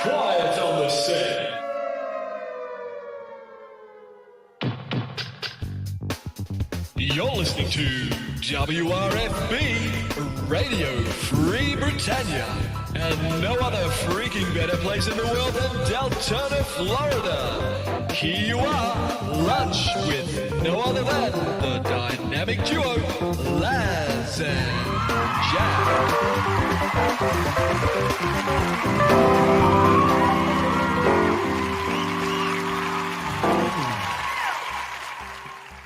Quiet on the set. You're listening to WRFB Radio Free Britannia, and no other freaking better place in the world than Deltona, Florida. Here you are, lunch with no other than the dynamic duo, Laz and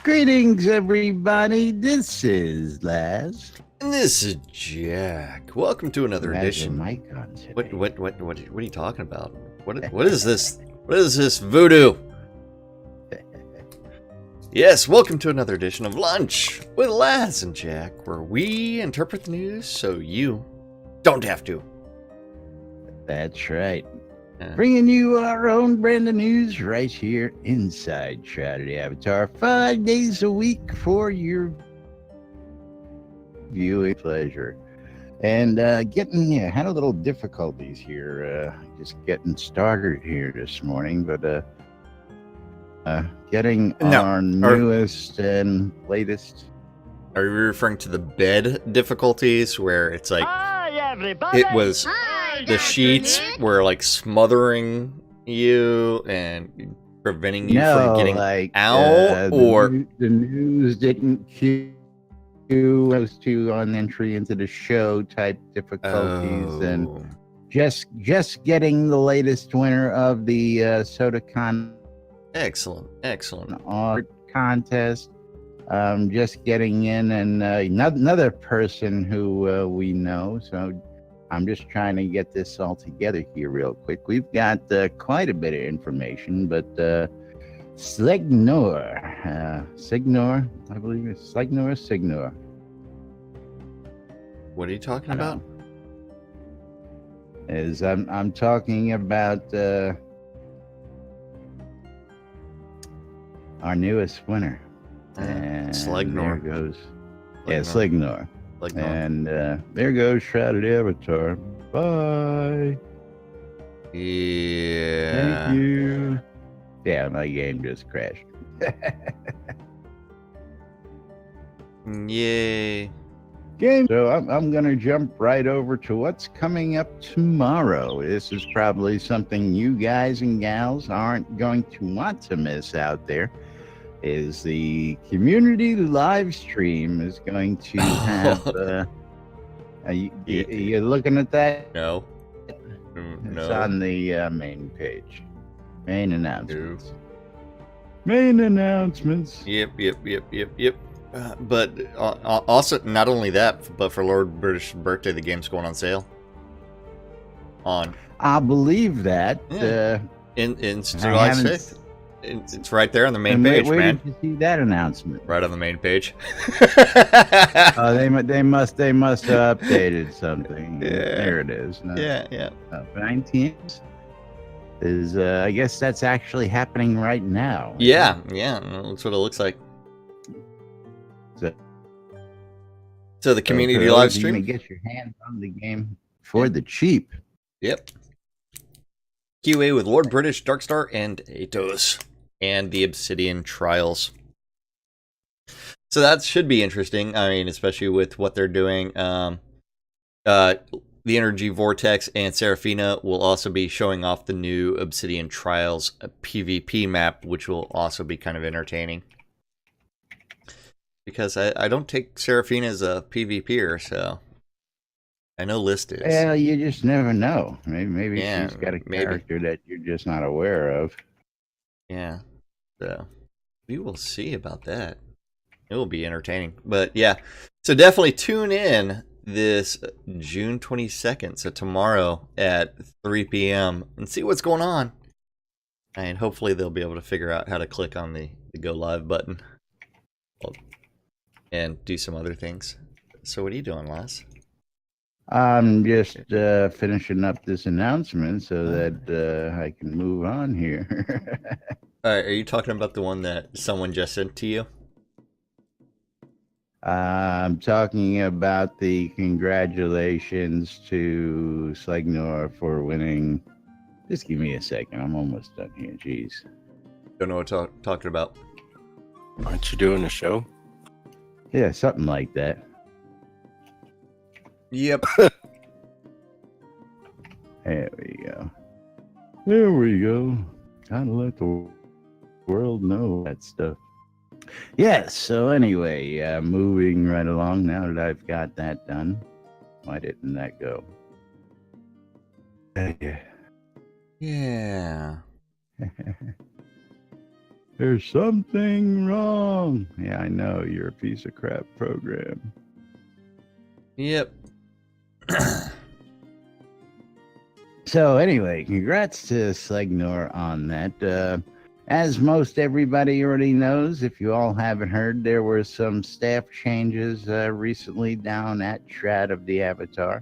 Greetings, everybody. This is Laz. And this is Jack. Welcome to another edition. Mic on today. What are you talking about? What is this? What is this voodoo? Yes, welcome to another edition of Lunch with Laz and Jack, where we interpret the news so you don't have to. That's right. Bringing you our own brand of news right here inside Shroud Avatar, 5 days a week for your viewing pleasure. And had a little difficulties here, just getting started here this morning, but getting our newest and latest. Are you referring to the bed difficulties where it's like it was the sheets were like smothering you and preventing you from getting out, or the news didn't cue us to on entry into the show type difficulties, and just getting the latest winner of the SodaCon excellent art contest. Just getting in, and another person who we know. So I'm just trying to get this all together here real quick. We've got quite a bit of information, but Signor, I believe it's Signor. What are you talking about? I'm talking about our newest winner. And Slignor. There goes. Yeah, Slignor. And there goes Shrouded Avatar. Bye. Yeah. Thank you. Yeah, my game just crashed. Yay. Game. So I'm going to jump right over to what's coming up tomorrow. This is probably something you guys and gals aren't going to want to miss out there. Is the community live stream is going to have you're looking at that? No. It's on the main page. Main announcements. Main announcements. Yep. But also, not only that, but for Lord British Birthday, the game's going on sale. I believe that. In July 5th. It's right there on the main page, where man. Did you see that announcement? Right on the main page. They must have updated something. Yeah. There it is. Yeah. 19th is I guess that's actually happening right now. Yeah. That's what it looks like. So the community live stream. You can get your hands on the game for the cheap. Yep. QA with Lord British, Darkstar, and Atos, and the Obsidian Trials. So that should be interesting. I mean, especially with what they're doing. The Energy Vortex and Seraphina will also be showing off the new Obsidian Trials PvP map, which will also be kind of entertaining. Because I don't take Seraphina as a PvPer, so I know List is. Well, you just never know. Maybe she's got a character that you're just not aware of. Yeah. So we will see about that. It will be entertaining. But yeah. So definitely tune in this June 22nd. So tomorrow at 3 p.m. and see what's going on. And hopefully they'll be able to figure out how to click on the go live button. And do some other things. So what are you doing, Laz? I'm just finishing up this announcement so that I can move on here. Are you talking about the one that someone just sent to you? I'm talking about the congratulations to Slignor for winning Just give me a second. I'm almost done here. Jeez. Don't know what talking about. Aren't you doing a show? Yeah, something like that. Yep. There we go. There we go. Gotta let the world know that stuff. Yes, so anyway, moving right along now that I've got that done. Why didn't that go? Yeah. There's something wrong. Yeah, I know. You're a piece of crap program. Yep. So anyway, congrats to Slegnor on that. As most everybody already knows, if you all haven't heard, there were some staff changes recently down at Shroud of the Avatar.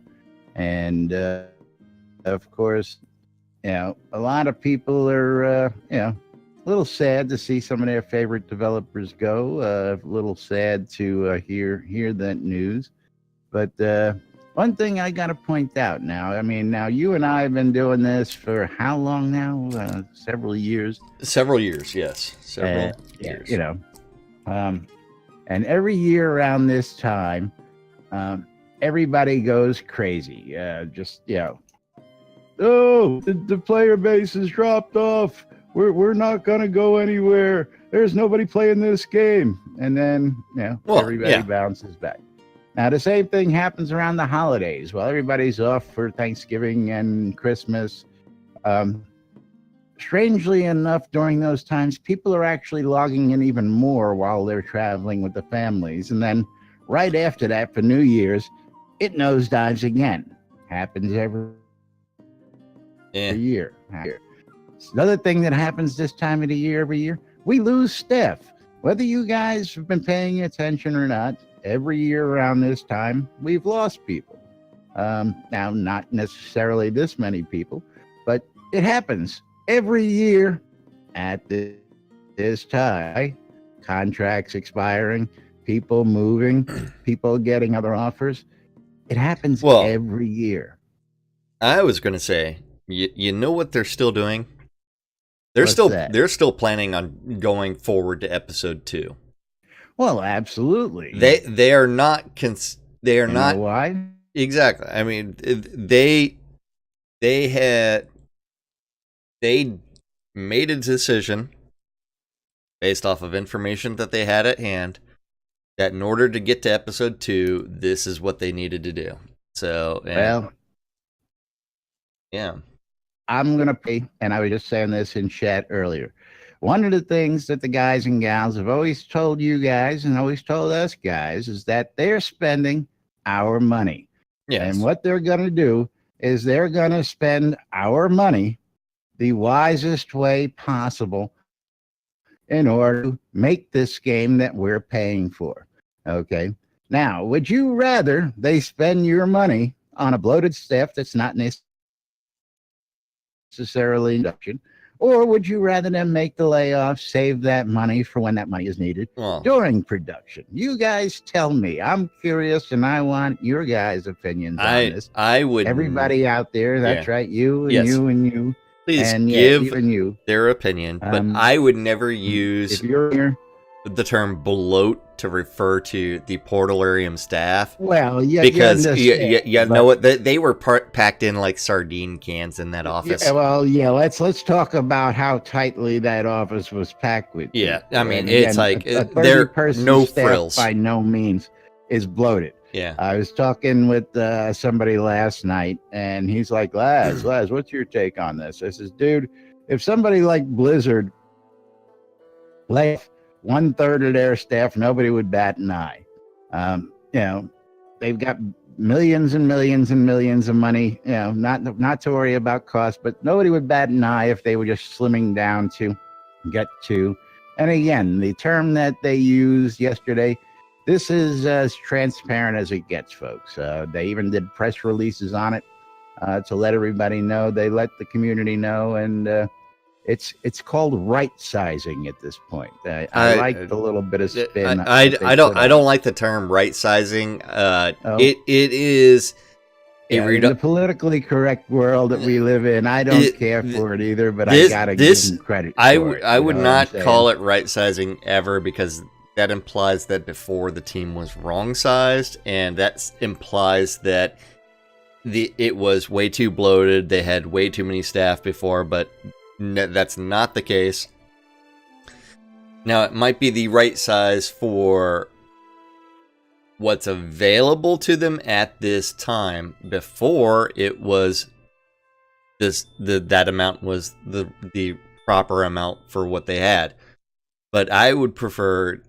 And of course, a lot of people are, a little sad to see some of their favorite developers go. A little sad to hear that news. But one thing I got to point out now, now you and I have been doing this for how long now? Several years. Several years, yes. Several years. And every year around this time, everybody goes crazy. Oh, the player base has dropped off. We're not going to go anywhere. There's nobody playing this game. And then, everybody bounces back. Now, the same thing happens around the holidays. Well, everybody's off for Thanksgiving and Christmas. Strangely enough, during those times, people are actually logging in even more while they're traveling with the families. And then right after that, for New Year's, it nosedives again. Happens every year. Another thing that happens this time of the year every year, we lose staff. Whether you guys have been paying attention or not, every year around this time, we've lost people. Now, not necessarily this many people, but it happens every year at this time. Contracts expiring, people moving, people getting other offers. It happens every year. I was going to say, you know what they're still doing? They're still planning on going forward to episode 2. Well, absolutely. They are not. They are not. Know why? Exactly. I mean, they made a decision based off of information that they had at hand that in order to get to episode 2, this is what they needed to do. So, yeah. I'm going to pay, and I was just saying this in chat earlier. One of the things that the guys and gals have always told you guys and always told us guys is that they're spending our money. Yes. And what they're going to do is they're going to spend our money the wisest way possible in order to make this game that we're paying for. Okay. Now, would you rather they spend your money on a bloated staff that's not necessarily induction, or would you rather them make the layoff, save that money for when that money is needed during production? You guys tell me. I'm curious, and I want your guys' opinions on this. I would. Everybody out there, that's right, you and you and you. Please and give even you. Their opinion, but I would never use if you're here, the term bloat to refer to the Portalarium staff. Well, yeah, because you know what, they were packed in like sardine cans in that office. Yeah, well, yeah, let's talk about how tightly that office was packed with. Yeah, I mean, and it's again, like there no frills. By no means is bloated. Yeah, I was talking with somebody last night, and he's like, Laz, what's your take on this? I says, dude, if somebody like Blizzard left 1/3 of their staff, nobody would bat an eye. They've got millions and millions and millions of money, not to worry about cost, but nobody would bat an eye if they were just slimming down to get to. And again, the term that they used yesterday, this is as transparent as it gets, folks. They even did press releases on it to let everybody know. They let the community know, and it's called right sizing at this point. I like the little bit of spin. I don't like the term right sizing. It is in the politically correct world that we live in, I don't care for it either, but I gotta give him credit for it. I would not call it right sizing ever, because that implies that before the team was wrong sized, and that implies that it was way too bloated. They had way too many staff before, but that's not the case. Now, it might be the right size for what's available to them at this time. Before, it was that amount was the proper amount for what they had. But I would prefer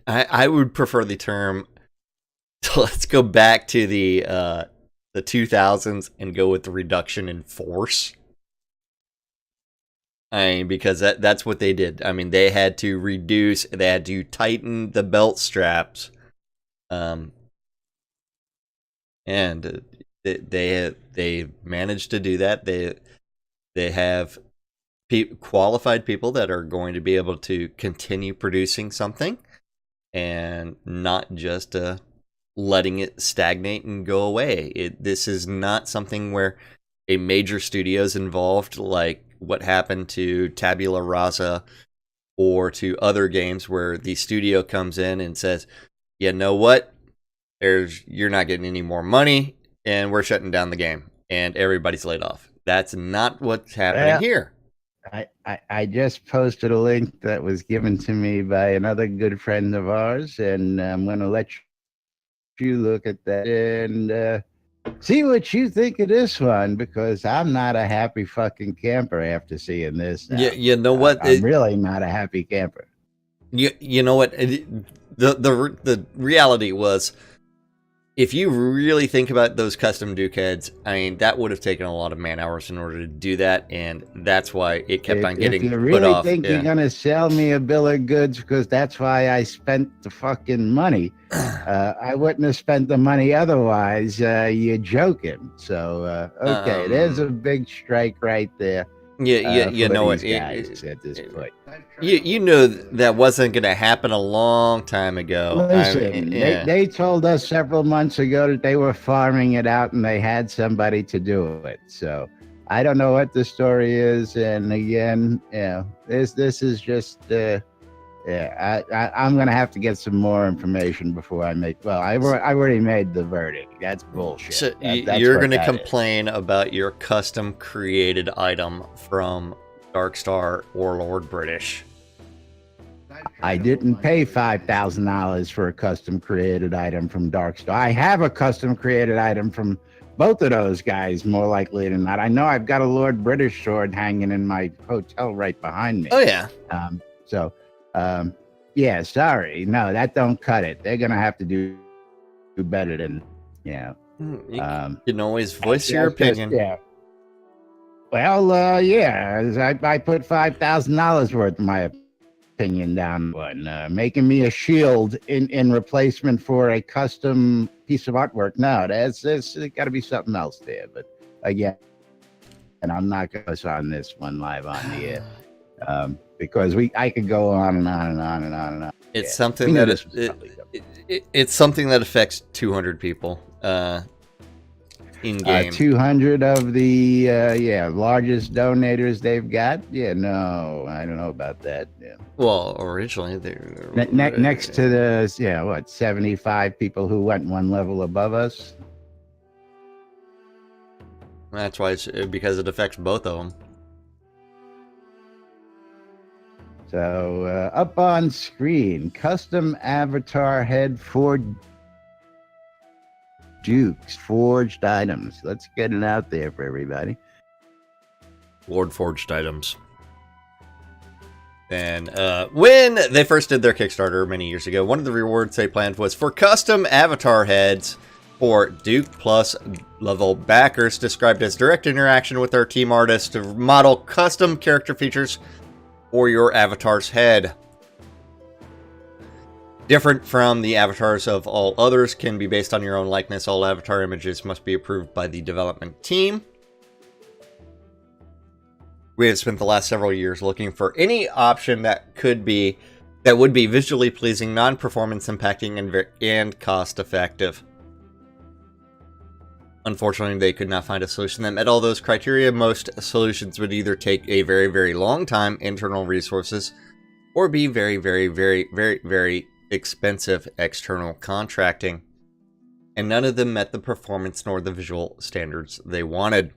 the term. Let's go back to the 2000s and go with the reduction in force. Because that's what they did. I mean, they had to reduce, they had to tighten the belt straps, and they managed to do that. They have qualified people that are going to be able to continue producing something, and not just letting it stagnate and go away. This is not something where a major studio is involved, like what happened to Tabula Rasa or to other games where the studio comes in and says, you know what, you're not getting any more money and we're shutting down the game, and everybody's laid off. That's not what's happening here. I just posted a link that was given to me by another good friend of ours, and I'm going to let you look at that and see what you think of this one, because I'm not a happy fucking camper after seeing this. Yeah, you know what? I'm really not a happy camper. You know what? The reality was, if you really think about those custom Duke heads, I mean, that would have taken a lot of man hours in order to do that, and that's why it kept on getting put off. If you really think you're going to sell me a bill of goods because that's why I spent the fucking money, I wouldn't have spent the money otherwise. You're joking. So, okay, there's a big strike right there. You know what? Guys at this point. You know that wasn't going to happen a long time ago. Listen, they told us several months ago that they were farming it out and they had somebody to do it. So I don't know what the story is. And again, this is just, I'm going to have to get some more information before I make. Well, I already made the verdict. That's bullshit. So you're going to complain about your custom created item from Darkstar or Lord British. I didn't pay $5,000 for a custom created item from Darkstar. I have a custom created item from both of those guys, more likely than not. I know I've got a Lord British sword hanging in my hotel right behind me. Oh, yeah. Yeah, sorry. No, that don't cut it. They're going to have to do better than, you can always voice your opinion. Yeah. Well, yeah, I put $5,000 worth of my opinion down one, making me a shield in replacement for a custom piece of artwork. No, there's got to be something else there. But again, and I'm not going to on this one live on the air, because I could go on and on and on and on and on. It's something that it's something that affects 200 people. In game, 200 of the largest donators they've got. Yeah, no, I don't know about that. Yeah. Well, originally they were next to the 75 people who went one level above us. That's why because it affects both of them. So up on screen, custom avatar head for Dukes, forged items. Let's get it out there for everybody. Lord Forged items. And when they first did their Kickstarter many years ago, one of the rewards they planned was for custom avatar heads for Duke Plus level backers, described as direct interaction with their team artist to model custom character features for your avatar's head. Different from the avatars of all others, can be based on your own likeness. All avatar images must be approved by the development team. We have spent the last several years looking for any option that would be visually pleasing, non-performance impacting, and cost effective. Unfortunately, they could not find a solution that met all those criteria. Most solutions would either take a very, very long time, internal resources, or be very, very, very, very, very expensive external contracting. And none of them met the performance nor the visual standards they wanted.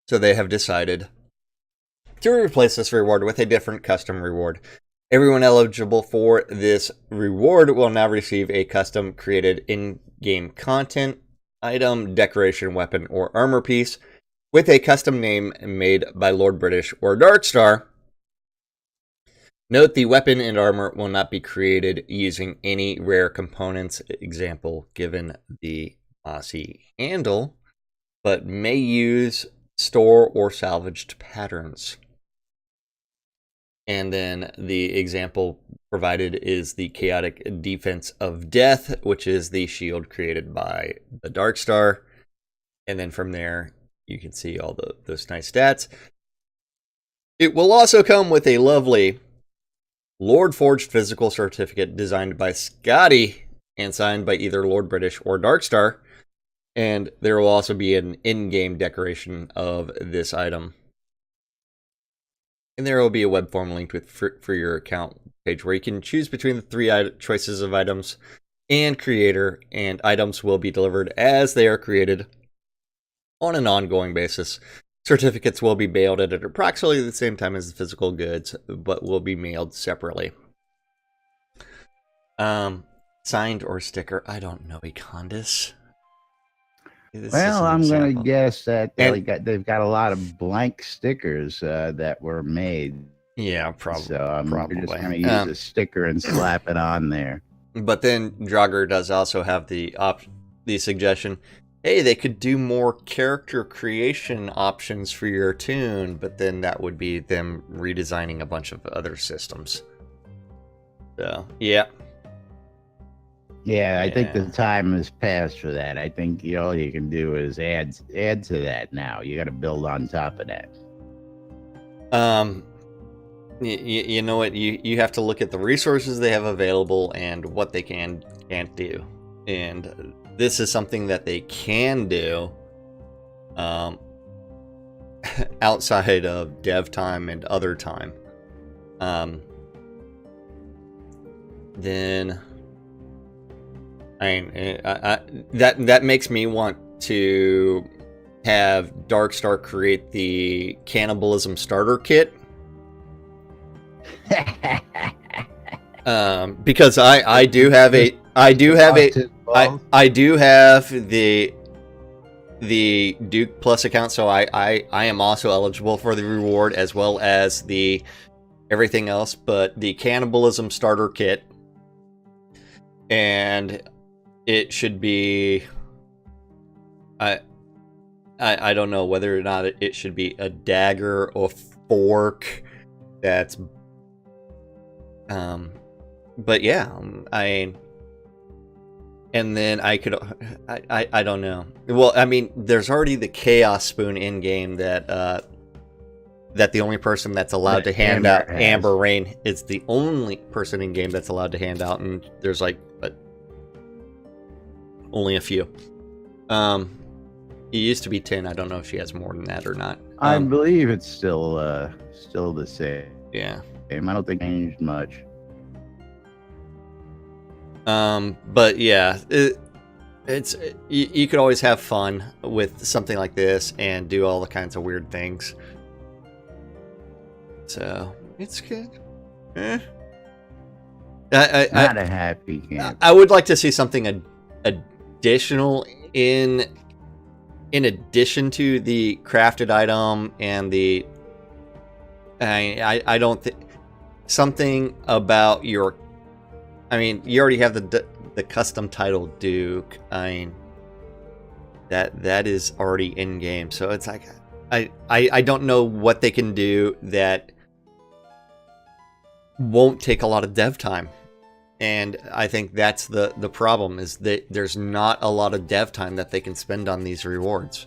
So they have decided to replace this reward with a different custom reward. Everyone eligible for this reward will now receive a custom created in-game content, item, decoration, weapon, or armor piece with a custom name made by Lord British or Darkstar. Note the weapon and armor will not be created using any rare components, example given the Aussie handle, but may use store or salvaged patterns. And then the example provided is the Chaotic Defense of Death, which is the shield created by the Darkstar. And then from there, you can see all those nice stats. It will also come with a lovely Lord Forged physical certificate designed by Scotty and signed by either Lord British or Darkstar. And there will also be an in-game decoration of this item. And there will be a web form linked with for your account page where you can choose between the three choices of items and creator, and items will be delivered as they are created on an ongoing basis. Certificates will be mailed at approximately the same time as the physical goods, but will be mailed separately. Signed or sticker, I don't know, Econdis. Well, I'm going to guess that they've got a lot of blank stickers that were made. Yeah, probably. So probably. We're just going to use a sticker and slap it on there. But then Draugr does also have the suggestion, hey, they could do more character creation options for your tune, but then that would be them redesigning a bunch of other systems. So, yeah. Yeah, I think the time has passed for that. I think all you can do is add to that now. You got to build on top of that. You know what? You have to look at the resources they have available and what they can't do. And this is something that they can do outside of dev time and other time. Then that makes me want to have Darkstar create the cannibalism starter kit. Because I do have the Duke Plus account, so I am also eligible for the reward as well as the everything else, but the cannibalism starter kit, and it should be I don't know whether or not it should be a dagger or fork that's but yeah, and then I could I don't know. Well, I mean, there's already the Chaos Spoon in game that the only person that's allowed to hand out Amber Rain is the only person in game that's allowed to hand out, and there's like only a few. It used to be 10. I don't know if she has more than that or not. I believe it's still the same. Yeah. I don't think it changed much. But yeah, it's you could always have fun with something like this and do all the kinds of weird things. So it's good. Not a happy camp. I would like to see something additional in addition to the crafted item and the. I don't think something about your. I mean, you already have the custom title Duke. I mean, that is already in game, so it's like I don't know what they can do that won't take a lot of dev time, and I think that's the problem is that there's not a lot of dev time that they can spend on these rewards.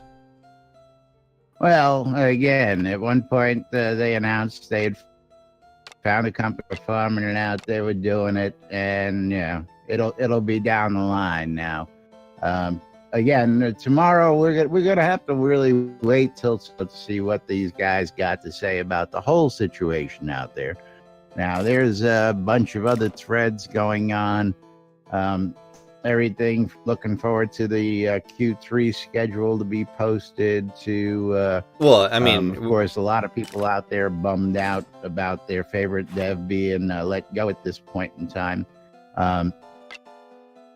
Well, again, at one point they announced they had found a company farming it out. They were doing it, and yeah, it'll be down the line now. again, tomorrow we're gonna have to really wait till to see what these guys got to say about the whole situation out there. Now, there's a bunch of other threads going on. Everything. Looking forward to the Q3 schedule to be posted. To well, I mean, of course, a lot of people out there bummed out about their favorite dev being let go at this point in time.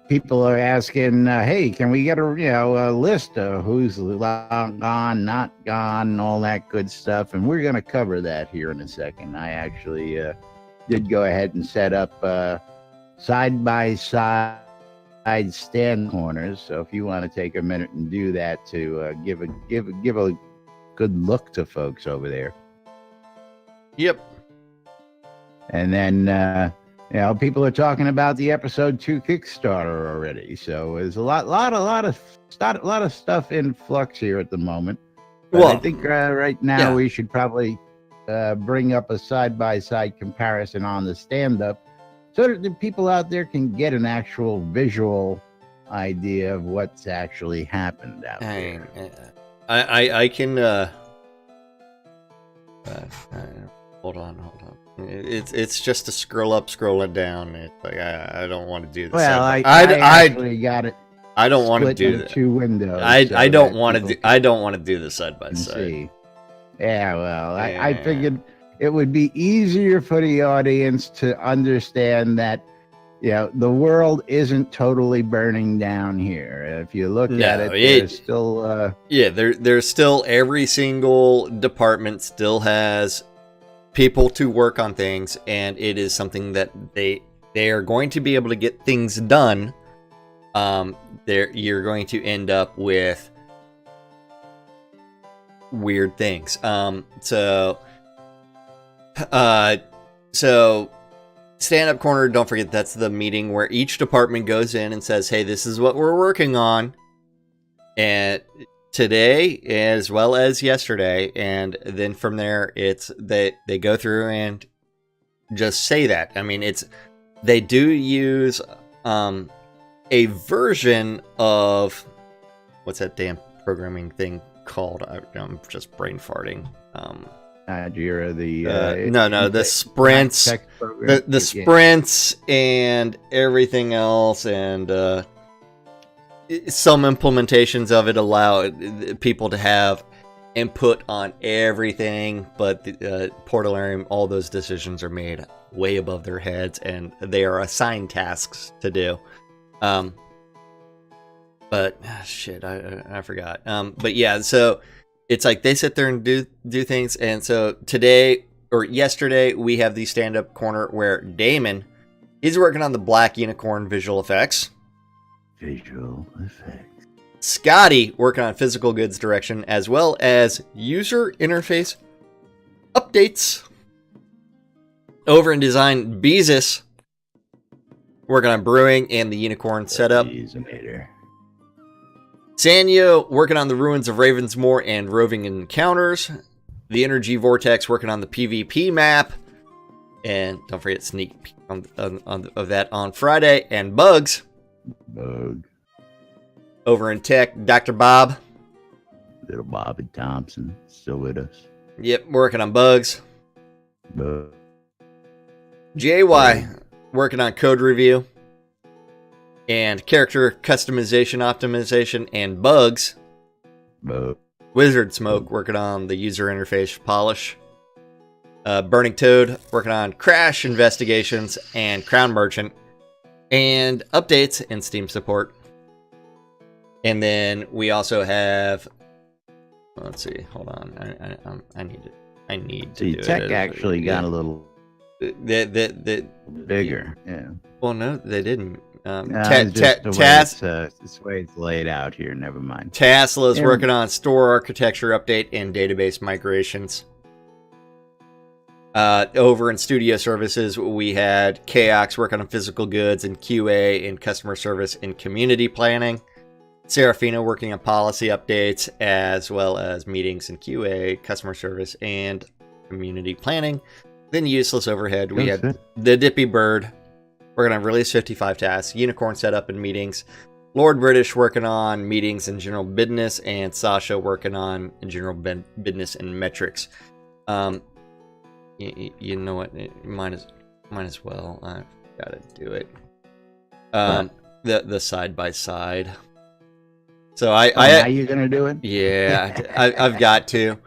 People are asking, "Hey, can we get a list of who's gone, not gone, and all that good stuff?" And we're going to cover that here in a second. I actually did go ahead and set up side by side stand corners. So if you want to take a minute and do that to give a good look to folks over there. Yep. And then people are talking about the episode 2 Kickstarter already. So there's a lot of stuff in flux here at the moment. But I think right now we should probably bring up a side by side comparison on the stand up, so that the people out there can get an actual visual idea of what's actually happened out there. I can hold on. It's just a scroll up, scrolling down. It's like I don't want to do this. Well, I actually got it. I don't want to do that. 2 windows. I don't want to do. I don't want to do the side by side. See. Yeah, well, I figured it would be easier for the audience to understand that, the world isn't totally burning down here. If you look at it, there's still... there's still, every single department still has people to work on things, and it is something that they are going to be able to get things done. You're going to end up with weird things. So stand up corner, don't forget, that's the meeting where each department goes in and says, hey, this is what we're working on, and today as well as yesterday. And then from there, it's they go through and just say that. I mean, they do use a version of, what's that damn programming thing called? I'm just brain farting. Jira, the sprints, the sprints and everything else, and some implementations of it allow people to have input on everything, but Portalarium, all those decisions are made way above their heads, and they are assigned tasks to do. But shit, I forgot. But yeah, so it's like they sit there and do things. And so today or yesterday, we have the stand-up corner where Damon, he's working on the Black Unicorn visual effects. Scotty working on physical goods direction, as well as user interface updates. Over in design, Beezus working on brewing and the unicorn setup. Sanyo working on the ruins of Ravensmoor and roving encounters. The Energy Vortex working on the PvP map. And don't forget sneak peek of that on Friday. And Bugs. Over in tech, Dr. Bob. Little Bobby Thompson still with us. Yep, working on bugs. JY working on code review and character customization, optimization, and bugs. Wizard Smoke working on the user interface polish. Burning Toad working on crash investigations and Crown Merchant and updates and Steam support. And then we also have, let's see, hold on, I need to do tech it. Actually got a little bigger. Yeah. Well, no, they didn't. It's the way it's laid out here. Never mind. Tesla's working on store architecture update and database migrations. Over in studio services, we had Chaos working on physical goods and QA and customer service and community planning. Serafina working on policy updates, as well as meetings and QA, customer service, and community planning. Then useless overhead, we had the Dippy Bird working on release 55 tasks, unicorn setup and meetings, Lord British working on meetings and general business, and Sasha working on general business and metrics. You know what? Might as well. I've got to do it. The side by side. So now you're gonna do it? Yeah, I've got to.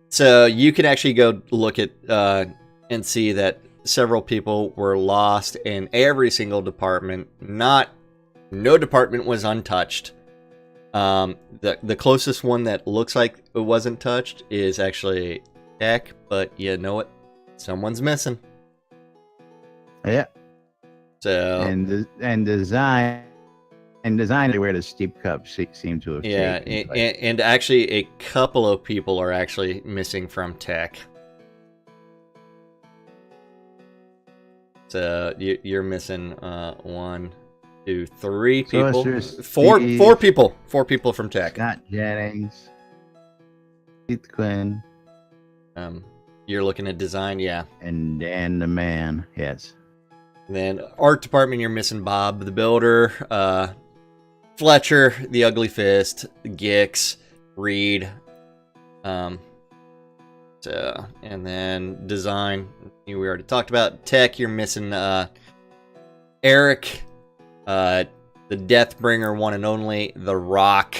So you can actually go look at and see that several people were lost in every single department. No department was untouched. The closest one that looks like it wasn't touched is actually tech, but you know what? Someone's missing. Yeah. So and design where the steep cups seem to have taken place. and actually a couple of people are actually missing from tech. So you're missing 1, 2, 3 people. Four people from tech. Scott Jennings, Keith Quinn. You're looking at design, yeah. And Dan the Man, yes. Then art department, you're missing Bob the Builder, Fletcher, the Ugly Fist, Gix, Reed. And then design, we already talked about. Tech, you're missing Eric, the Deathbringer, one and only, The Rock,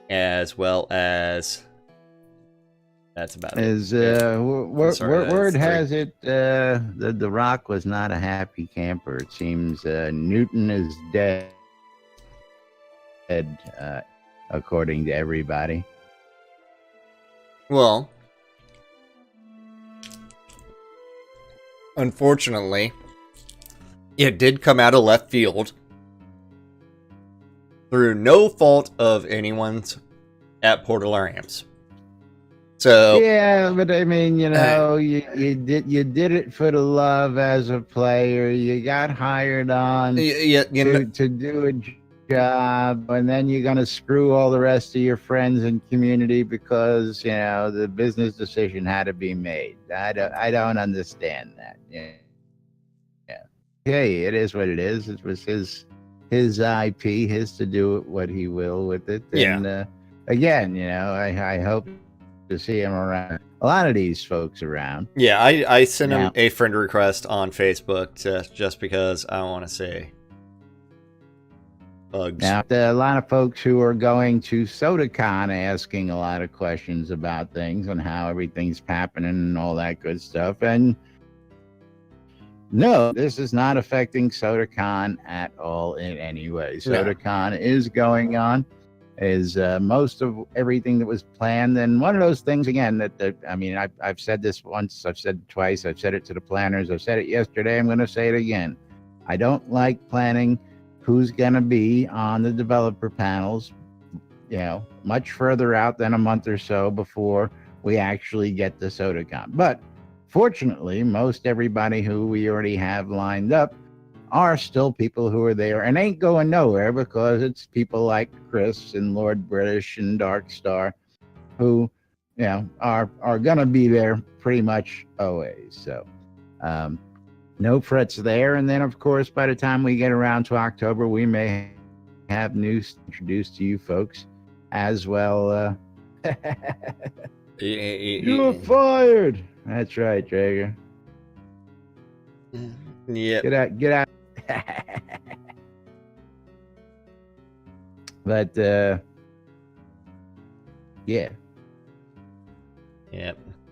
as well as. That's about it. Word has it that The Rock was not a happy camper. It seems Newton is dead, according to everybody. Well, unfortunately, it did come out of left field through no fault of anyone's at Portal Rams. So yeah, but I mean, you know, you did it for the love as a player. You got hired on to do a job, and then you're gonna screw all the rest of your friends and community because you know the business decision had to be made. I don't understand that. Yeah. Hey, it is what it is. It was his IP, his to do what he will with it. And again, you know, I hope to see him around. A lot of these folks around. Yeah, I sent him a friend request on Facebook just because I want to say bugs. Now, there are a lot of folks who are going to SodaCon asking a lot of questions about things and how everything's happening and all that good stuff. And no, this is not affecting SodaCon at all in any way. SodaCon is going on. Is most of everything that was planned, and one of those things again that I mean I've said this once, I've said it twice, I've said it to the planners, I've said it yesterday, I'm going to say it again. I don't like planning who's going to be on the developer panels, you know, much further out than a month or so before we actually get to SodaCon. But fortunately, most everybody who we already have lined up are still people who are there and ain't going nowhere because it's people like Chris and Lord British and Dark Star who, you know, are going to be there pretty much always. So no frets there. And then, of course, by the time we get around to October, we may have news introduced to you folks as well. You're fired. That's right, Traeger. Yeah. Get out. But yeah.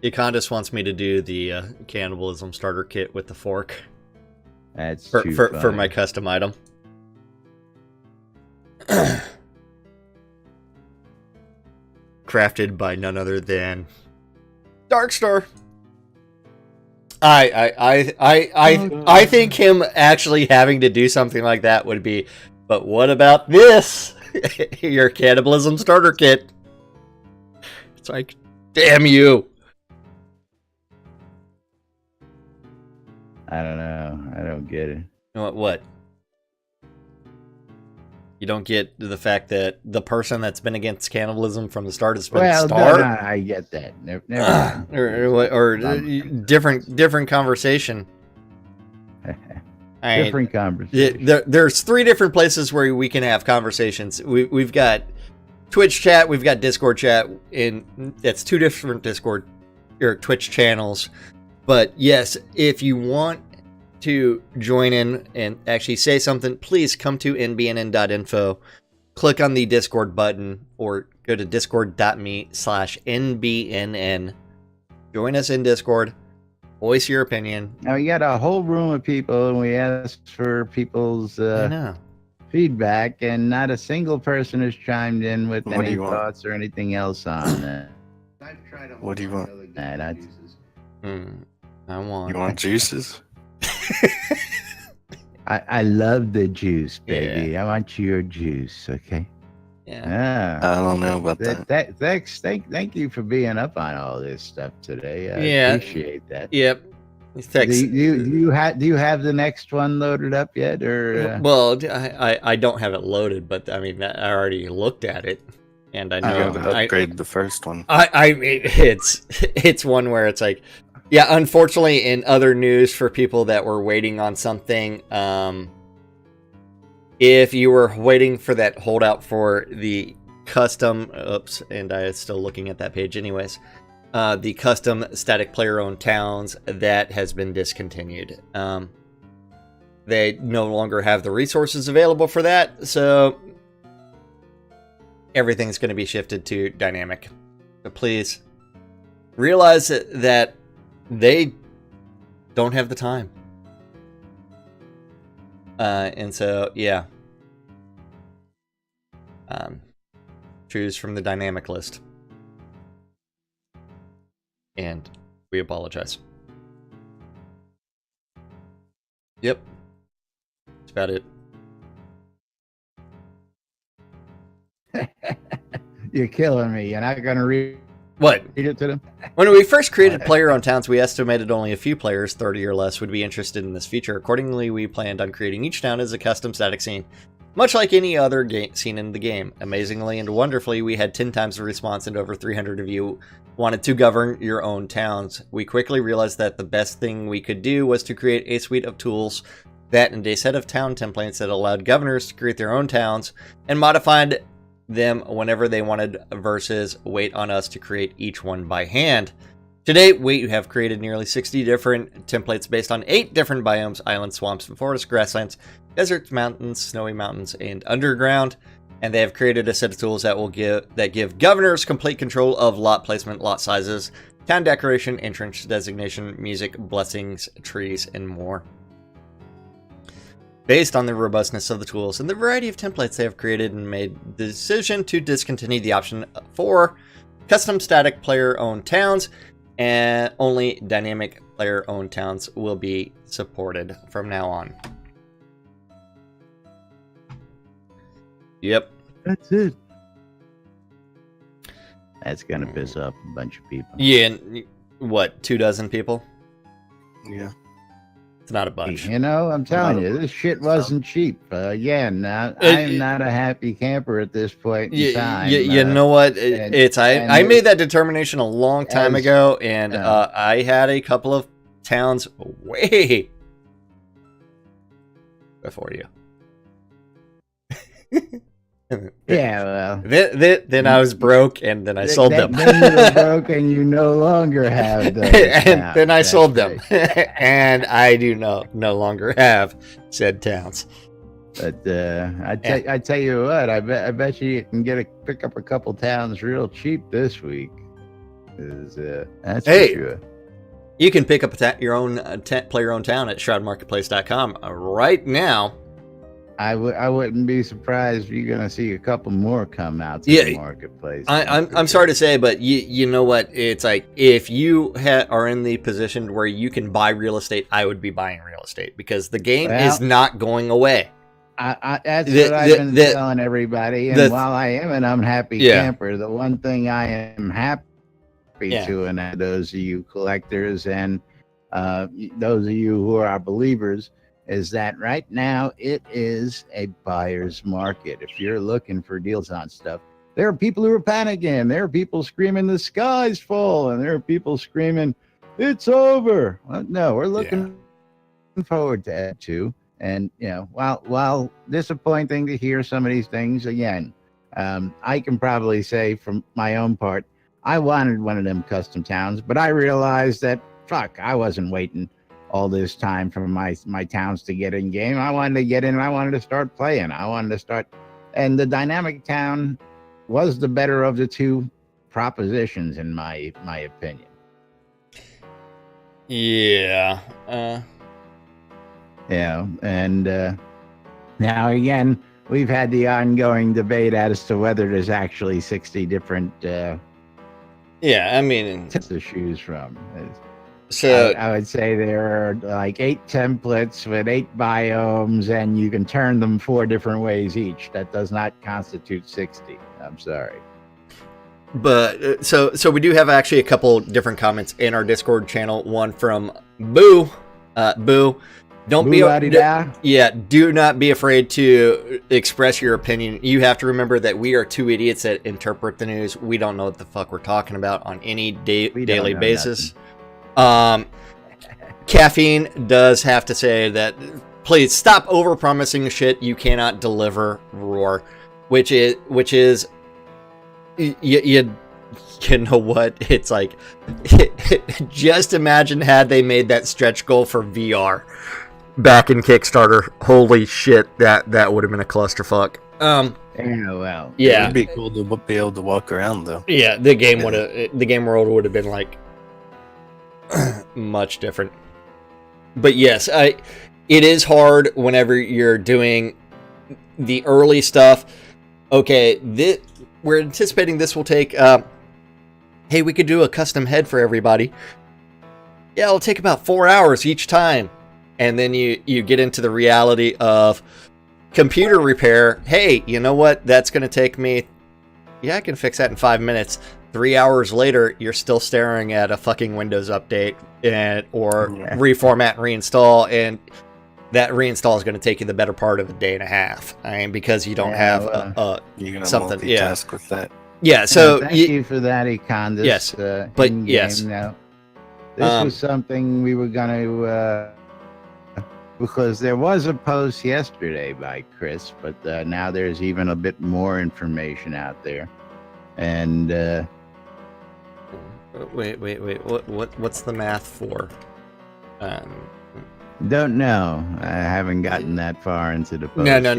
Econdis wants me to do the cannibalism starter kit with the fork. That's for my custom item. Crafted by none other than Darkstar. I think him actually having to do something like that would be, but what about this? Your cannibalism starter kit. It's like, damn you. I don't know. I don't get it. What? You don't get the fact that the person that's been against cannibalism from the start has been Star? No, I get that. Never mind. or different conversation. Different conversation. There's 3 different places where we can have conversations. We've got Twitch chat, we've got Discord chat, and that's 2 different Discord or Twitch channels. But yes, if you want to join in and actually say something, please come to nbnn.info, click on the Discord button, or go to discord.me/nbnn. Join us in Discord. Voice your opinion. Now we got a whole room of people, and we asked for people's feedback, and not a single person has chimed in with any thoughts or anything else on that. What do you want? You want juices? I love the juice, baby. Yeah. I want your juice, okay? Yeah. I don't know about that. Thank you for being up on all this stuff today. I appreciate that. Yep. Do you have the next one loaded up yet, or? Well, I don't have it loaded, but I mean I already looked at it, and I know I upgraded the first one. I mean it's one where it's like, yeah. Unfortunately, in other news for people that were waiting on something, if you were waiting for that holdout for the custom, and I was still looking at that page anyways. The custom static player-owned towns, that has been discontinued. They no longer have the resources available for that, so everything's going to be shifted to dynamic. So please realize that they don't have the time. And so, yeah. Choose from the dynamic list. And we apologize. Yep. That's about it. You're killing me. You're not going to read it to them? When we first created player-owned towns, we estimated only a few players, 30 or less, would be interested in this feature. Accordingly, we planned on creating each town as a custom static scene, much like any other scene in the game. Amazingly and wonderfully, we had 10 times the response, and over 300 of you wanted to govern your own towns. We quickly realized that the best thing we could do was to create a suite of tools that and a set of town templates that allowed governors to create their own towns and modified them whenever they wanted versus wait on us to create each one by hand. To date, we have created nearly 60 different templates based on 8 different biomes: islands, swamps, forests, grasslands, deserts, mountains, snowy mountains, and underground. And they have created a set of tools that give governors complete control of lot placement, lot sizes, town decoration, entrance designation, music, blessings, trees, and more. Based on the robustness of the tools and the variety of templates they have created, and made the decision to discontinue the option for custom static player-owned towns, and only dynamic player-owned towns will be supported from now on. Yep. That's it. That's going to piss off a bunch of people. Yeah, what, 24 people? Yeah. It's not a bunch. You know, I'm telling you, this shit wasn't cheap. Again, I'm not a happy camper at this point in time. You know what? I made that determination a long time ago, and I had a couple of towns way before you. Yeah, well. Then I was broke, and then I sold them. Then you were broke, and you no longer have those. And then I sold them, and I do no longer have said towns. But I tell you what, I bet you can pick up a couple towns real cheap this week. That's for sure. You can pick up your own player-owned town at shroudmarketplace.com right now. I wouldn't be surprised if you're going to see a couple more come out to the marketplace. I'm sorry to say, but you know what? It's like, if you are in the position where you can buy real estate, I would be buying real estate, because the game is not going away. That's what I've been telling everybody. And while I am an unhappy camper, the one thing I am happy to, and those of you collectors and those of you who are believers, is that right now it is a buyer's market. If you're looking for deals on stuff, there are people who are panicking. There are people screaming, the sky's full. And there are people screaming, it's over. Well, no, we're looking forward to that too. And while disappointing to hear some of these things again, I can probably say from my own part, I wanted one of them custom towns, but I realized that I wasn't waiting all this time for my towns to get in game. I wanted to get in and I wanted to start playing. And the dynamic town was the better of the two propositions in my opinion. Yeah. And now again, we've had the ongoing debate as to whether there's actually 60 different I mean, to choose from. So I would say there are like 8 templates with 8 biomes, and you can turn them 4 different ways each. That does not constitute 60. I'm sorry. But so we do have actually a couple different comments in our Discord channel. One from Boo. Boo. Do not be afraid to express your opinion. You have to remember that we are 2 idiots that interpret the news. We don't know what the fuck we're talking about on any daily basis. Caffeine does have to say that please stop over promising shit you cannot deliver. Roar, which is you know what it's like. Just imagine had they made that stretch goal for VR back in Kickstarter. Holy shit, that would have been a clusterfuck. Yeah, it'd be cool to be able to walk around though. Yeah, the game world would have been like much different. But yes, it is hard whenever you're doing the early stuff. Okay, we're anticipating this will take hey, we could do a custom head for everybody. Yeah, it'll take about 4 hours each time. And then you get into the reality of computer repair. Hey, you know what? That's going to take me... Yeah, I can fix that in 5 minutes. 3 hours later, you're still staring at a fucking Windows update or reformat and reinstall. And that reinstall is going to take you the better part of a day and a half. I mean, because you don't have you're gonna something. Multitask with that. Yeah, so... thank you for that, Econdis. Yes, but yes. Now, this was something we were going to... because there was a post yesterday by Chris, but now there's even a bit more information out there. And wait, what's the math for? Don't know. I haven't gotten that far into the post. No.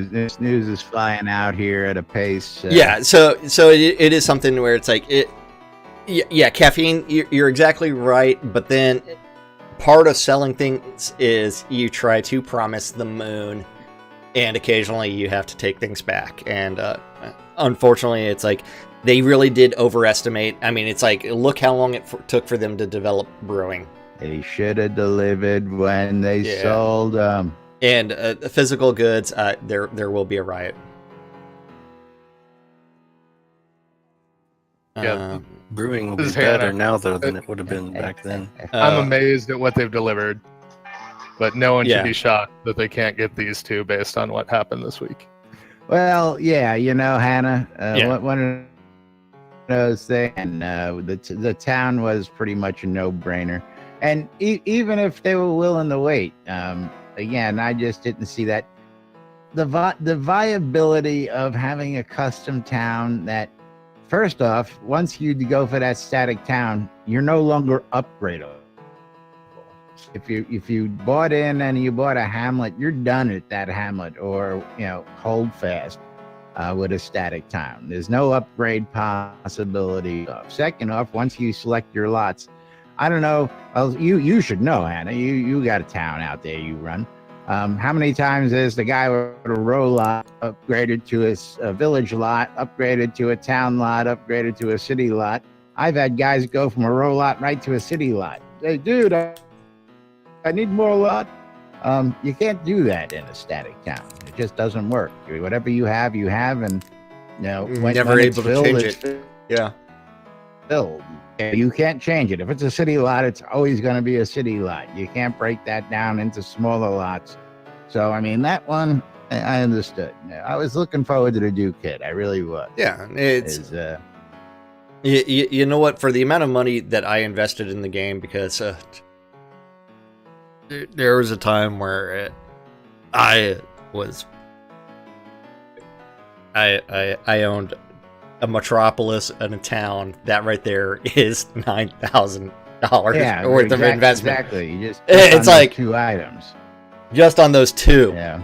This news is flying out here at a pace. Yeah, so it is something where it's like caffeine. You're exactly right, but then part of selling things is you try to promise the moon, and occasionally you have to take things back. And unfortunately, it's like they really did overestimate. I mean, it's like, look how long it took for them to develop brewing. They should have delivered when they sold them. And physical goods, there will be a riot. Brewing will be better now, though, than it would have been back then. I'm amazed at what they've delivered, but no one should be shocked that they can't get these two based on what happened this week. Well, yeah, Hannah, one of those things, and the town was pretty much a no-brainer. And even if they were willing to wait, again, I just didn't see that. The viability of having a custom town that, first off, once you go for that static town, you're no longer upgradable. If you bought in and you bought a hamlet, you're done at that hamlet or hold fast with a static town. There's no upgrade possibility. Second off, once you select your lots, I don't know. Well, you should know, Hannah. You got a town out there you run. How many times is the guy with a row lot upgraded to a village lot, upgraded to a town lot, upgraded to a city lot? I've had guys go from a row lot right to a city lot. Hey, dude, I need more lot. You can't do that in a static town. It just doesn't work. Whatever you have, and when never able filled, to change it. Yeah, filled. You can't change it. If it's a city lot, it's always going to be a city lot. You can't break that down into smaller lots. So, I mean, that one, I understood. I was looking forward to the Duke kit. I really was. Yeah, you know what? For the amount of money that I invested in the game, because there was a time where I owned a metropolis and a town. That right there is $9,000 worth of investment. Exactly. You just It's like 2 items. Just on those 2. Yeah.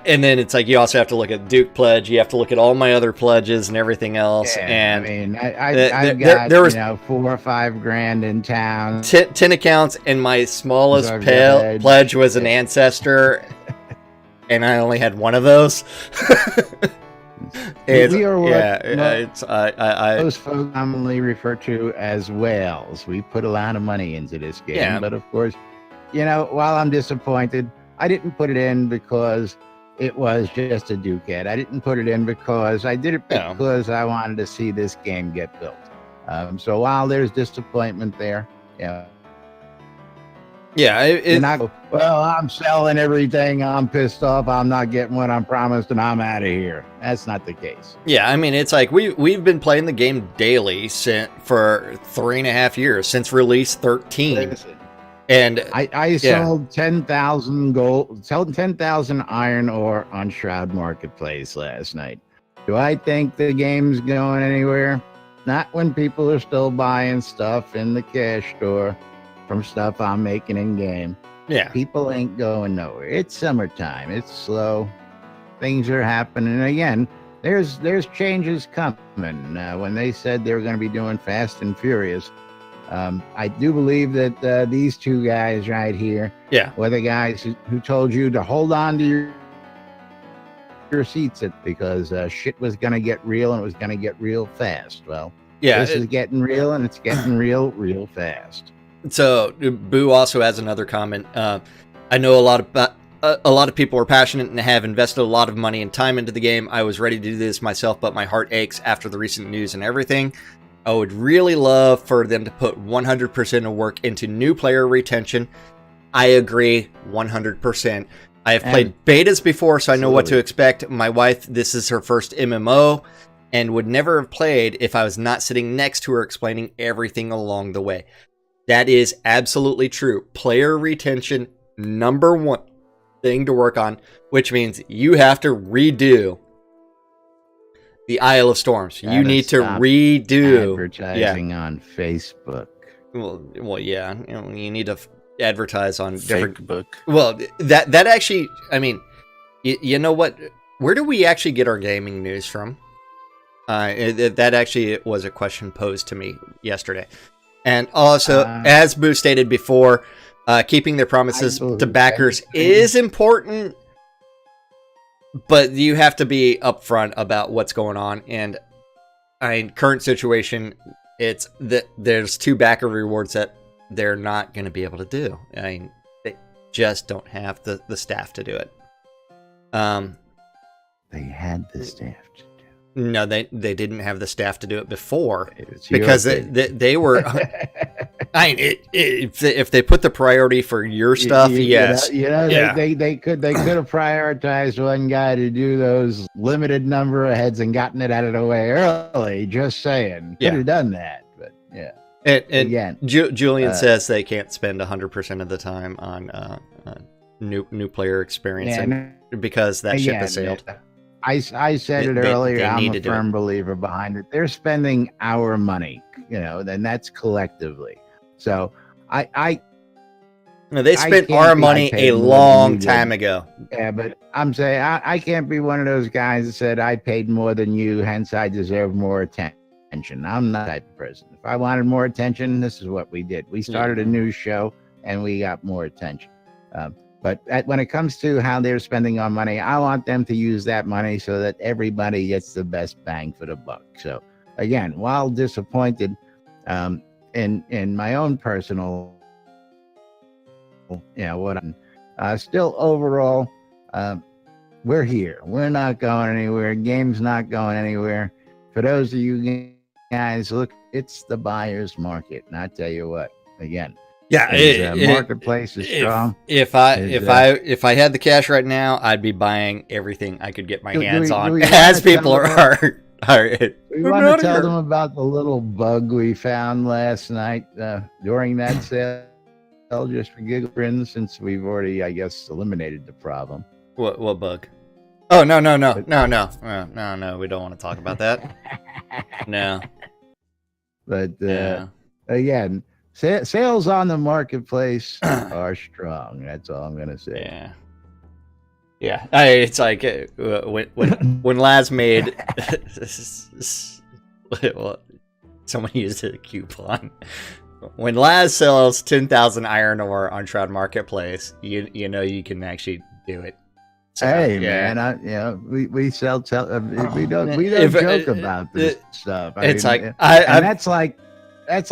And then it's like you also have to look at Duke Pledge. You have to look at all my other pledges and everything else. Yeah, and I mean, I've got there was 4 or 5 grand in town. 10 accounts, and my smallest pledge was an ancestor, and I only had one of those. We are what most folks commonly refer to as whales. We put a lot of money into this game, but of course, while I'm disappointed, I didn't put it in because it was just a Ducat. I didn't put it in because I did it because I wanted to see this game get built. So while there's disappointment there, well, I'm selling everything. I'm pissed off. I'm not getting what I'm promised, and I'm out of here. That's not the case. Yeah, I mean, it's like we've been playing the game daily for 3.5 years since release 13. And I sold 10,000 gold, sold 10,000 iron ore on Shroud Marketplace last night. Do I think the game's going anywhere? Not when people are still buying stuff in the cash store from stuff I'm making in game. Yeah, people ain't going nowhere. It's summertime. It's slow. Things are happening again. There's changes coming. When they said they were going to be doing Fast and Furious. I do believe that these 2 guys right here were the guys who told you to hold on to your seats because shit was going to get real, and it was going to get real fast. Well, this is getting real, and it's getting real fast. So Boo also has another comment. I know a lot of people are passionate and have invested a lot of money and time into the game. I was ready to do this myself, but my heart aches after the recent news and everything. I would really love for them to put 100% of work into new player retention. I agree 100%. I have played betas before, so I know what to expect. My wife, this is her first MMO, and would never have played if I was not sitting next to her explaining everything along the way. That is absolutely true. Player retention, number 1 thing to work on, which means you have to redo the Isle of Storms. You need to redo advertising on Facebook. Well, yeah. You need to advertise on different book. Well, that actually, I mean, you know what? Where do we actually get our gaming news from? That actually was a question posed to me yesterday. And also, as Boo stated before, keeping their promises to backers is important. But you have to be upfront about what's going on, and current situation, it's that there's 2 backer rewards that they're not going to be able to do. They just don't have the staff to do it. They had the staff to do it. No, they didn't have the staff to do it before because they were. If they put the priority for your stuff, yes, they could have prioritized one guy to do those limited number of heads and gotten it out of the way early. Just saying, could have done that, but yeah. And again, Julian says they can't spend 100% of the time on new player experience because that ship has sailed. I said it earlier. I'm a firm believer behind it. They're spending our money, and that's collectively. So they spent our money a long time ago. Yeah, but I'm saying I can't be one of those guys that said I paid more than you, hence I deserve more attention. I'm not that person. If I wanted more attention, this is what we did. We started a news show and we got more attention. But when it comes to how they're spending our money, I want them to use that money so that everybody gets the best bang for the buck. So again, while disappointed, in my own personal, still overall, we're here. We're not going anywhere. Game's not going anywhere. For those of you guys, look, it's the buyer's market. And I tell you what, again, marketplace is strong. If I had the cash right now, I'd be buying everything I could get my hands on. As people are. We want to tell them about the little bug we found last night during that sale. just for giggles, since we've already, I guess, eliminated the problem. What bug? Oh, no. We don't want to talk about that. No. But again, sales on the marketplace are strong. That's all I'm gonna say. Yeah. It's like when Laz made well, someone used a coupon. When Laz sells 10,000 iron ore on Shroud Marketplace, you know you can actually do it. So, hey man, we sell. We don't joke about this stuff. It's mean, that's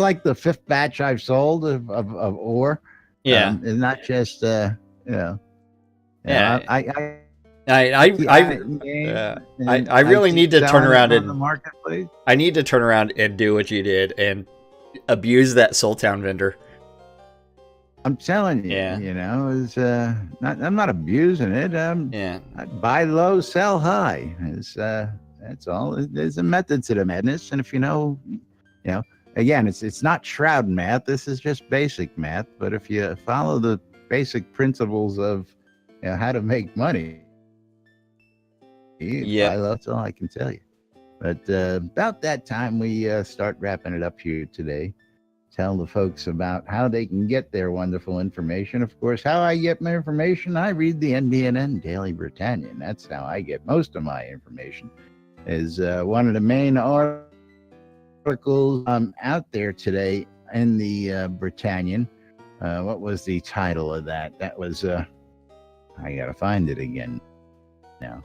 like the fifth batch I've sold of ore. Yeah, and not just I really need to turn around on the marketplace. I need to turn around and do what you did and abuse that Soultown vendor. I'm telling you, it's I'm not abusing it. I buy low, sell high. That's all. There's a method to the madness, and if again, it's not Shroud math. This is just basic math. But if you follow the basic principles of how to make money, that's all I can tell you. But about that time, we start wrapping it up here today. Tell the folks about how they can get their wonderful information. Of course, how I get my information, I read the NBNN Daily Britannian. That's how I get most of my information. Is one of the main articles out there today in the Britannian. What was the title of that? That was, I got to find it again now